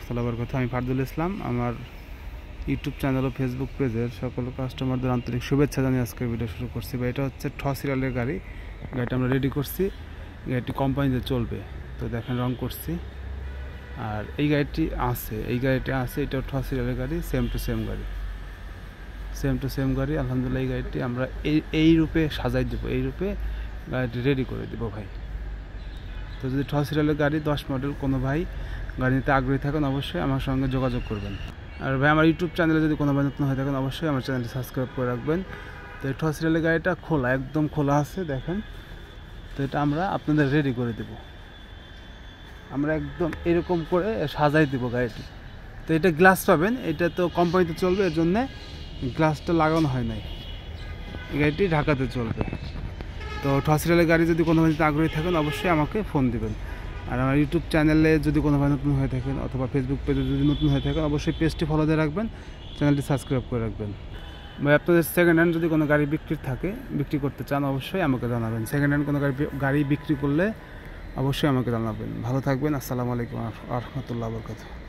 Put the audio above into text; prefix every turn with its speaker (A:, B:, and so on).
A: রহমতুল্লাহি ওয়া বারাকাতুহু। আমি ফারদুল ইসলাম। আমার ইউটিউব চ্যানেল ও ফেসবুক পেজের সকল কাস্টমারদের আন্তরিক শুভেচ্ছা জানিয়ে আজকের ভিডিও শুরু করছি। বা এটা হচ্ছে ঠ সিরিয়ালের গাড়ি। গাড়িটা আমরা রেডি করছি, গাড়িটি কোম্পানিতে চলবে। তো দেখেন রং করছি। আর এই গাড়িটি আছে, এটাও ঠ সিরিয়ালের গাড়ি, সেম টু সেম গাড়ি। আলহামদুলিল্লাহ এই গাড়িটি আমরা এই রূপে সাজাই দেবো, এই রূপে গাড়িটি রেডি করে দেবো ভাই। তো যদি ঠ সিরিয়ালের গাড়ি 10 মডেল কোনো ভাই গাড়ি নিতে আগ্রহী থাকেন অবশ্যই আমার সঙ্গে যোগাযোগ করবেন। আর ভাই আমার ইউটিউব চ্যানেলে যদি কোনো ভাই নতুন হয়ে থাকেন অবশ্যই আমার চ্যানেলটি সাবস্ক্রাইব করে রাখবেন। তো এই ঠ সিরিয়ালের গাড়িটা খোলা, একদম খোলা আছে দেখেন। তো এটা আমরা আপনাদের রেডি করে দেব, আমরা একদম এরকম করে সাজাই দেবো গাড়িটি। তো এটা গ্লাস পাবেন, এটা তো কোম্পানিতে চলবে, এর জন্যে গ্লাসটা লাগানো হয় নাই। এই গাড়িটি ঢাকাতে চলবে। তো ঠ সিরিয়ালের গাড়ি যদি কোনো ভাই আগ্রহী থাকেন অবশ্যই আমাকে ফোন দিবেন। আর আমার ইউটিউব চ্যানেলে যদি কোনো ভাই নতুন হয়ে থাকেন অথবা ফেসবুক পেজে যদি নতুন হয়ে থাকেন অবশ্যই পেজটি ফলো দিয়ে রাখবেন, চ্যানেলটি সাবস্ক্রাইব করে রাখবেন। ভাই আপনাদের সেকেন্ড হ্যান্ড যদি কোনো গাড়ি বিক্রি করতে চান অবশ্যই আমাকে জানাবেন। সেকেন্ড হ্যান্ড কোনো গাড়ি বিক্রি করলে অবশ্যই আমাকে জানাবেন। ভালো থাকবেন। আসসালামু আলাইকুম ওয়া রাহমাতুল্লাহি ওয়া বারাকাতুহু।